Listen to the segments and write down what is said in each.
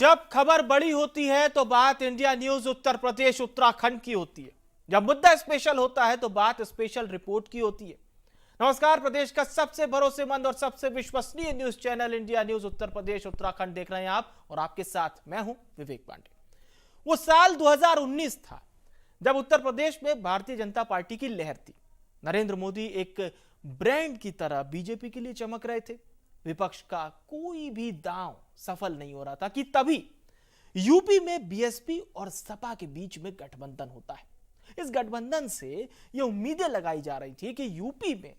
जब खबर बड़ी होती है तो बात इंडिया न्यूज उत्तर प्रदेश उत्तराखंड की होती है। जब मुद्दा स्पेशल होता है तो बात स्पेशल रिपोर्ट की होती है। नमस्कार, प्रदेश का सबसे भरोसेमंद और सबसे विश्वसनीय news channel India news Uttar Pradesh Uttarakhand देख रहे हैं आप, और आपके साथ मैं हूं विवेक पांडे। वो साल 2019 था जब उत्तर प्रदेश में भारतीय जनता पार्टी की लहर थी। नरेंद्र मोदी एक ब्रांड की तरह बीजेपी के लिए चमक रहे थे। विपक्ष का कोई भी दांव सफल नहीं हो रहा था कि तभी यूपी में बीएसपी और सपा के बीच में गठबंधन होता है। इस गठबंधन से यह उम्मीदें लगाई जा रही थी कि यूपी में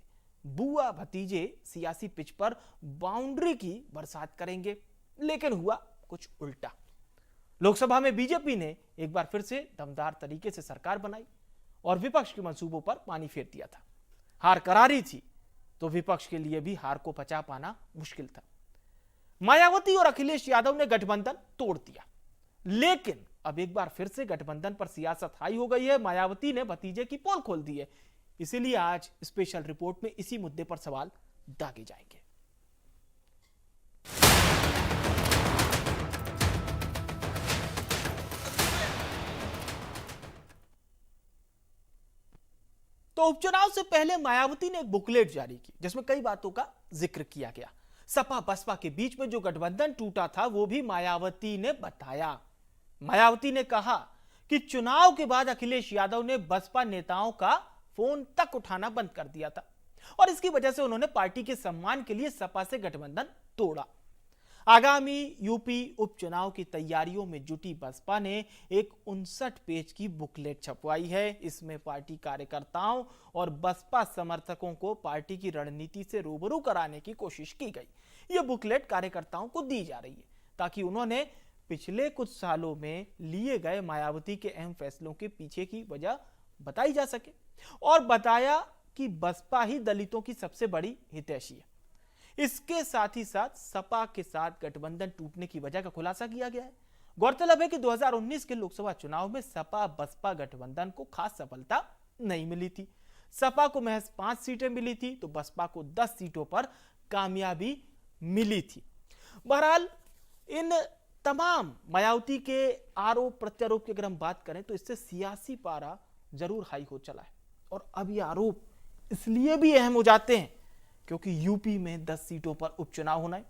बुआ भतीजे सियासी पिच पर बाउंड्री की बरसात करेंगे, लेकिन हुआ कुछ उल्टा। लोकसभा में बीजेपी ने एक बार फिर से दमदार तरीके से सरकार बनाई और विपक्ष के मंसूबों पर पानी फेर दिया था। हार करारी थी तो विपक्ष के लिए भी हार को पचा पाना मुश्किल था। मायावती और अखिलेश यादव ने गठबंधन तोड़ दिया, लेकिन अब एक बार फिर से गठबंधन पर सियासत हाई हो गई है। मायावती ने भतीजे की पोल खोल दी है। इसीलिए आज स्पेशल रिपोर्ट में इसी मुद्दे पर सवाल दागे जाएंगे। तो उपचुनाव से पहले मायावती ने एक बुकलेट जारी की जिसमें कई बातों का जिक्र किया गया। सपा बसपा के बीच में जो गठबंधन टूटा था वो भी मायावती ने बताया। मायावती ने कहा कि चुनाव के बाद अखिलेश यादव ने बसपा नेताओं का फोन तक उठाना बंद कर दिया था और इसकी वजह से उन्होंने पार्टी के सम्मान के लिए सपा से गठबंधन तोड़ा। आगामी यूपी उपचुनाव की तैयारियों में जुटी बसपा ने एक 59 पेज की बुकलेट छपवाई है। इसमें पार्टी कार्यकर्ताओं और बसपा समर्थकों को पार्टी की रणनीति से रूबरू कराने की कोशिश की गई। यह बुकलेट कार्यकर्ताओं को दी जा रही है ताकि उन्होंने पिछले कुछ सालों में लिए गए मायावती के अहम फैसलों के पीछे की वजह बताई जा सके, और बताया कि बसपा ही दलितों की सबसे बड़ी हितैषी है। इसके साथ ही साथ सपा के साथ गठबंधन टूटने की वजह का खुलासा किया गया है। गौरतलब है कि 2019 के लोकसभा चुनाव में सपा बसपा गठबंधन को खास सफलता नहीं मिली थी। सपा को महज 5 सीटें मिली थी तो बसपा को 10 सीटों पर कामयाबी मिली थी। बहरहाल इन तमाम मायावती के आरोप प्रत्यारोप की अगर हम बात करें तो इससे सियासी पारा जरूर हाई हो चला है, और अब ये आरोप इसलिए भी अहम हो जाते हैं क्योंकि यूपी में 10 सीटों पर उपचुनाव होना है।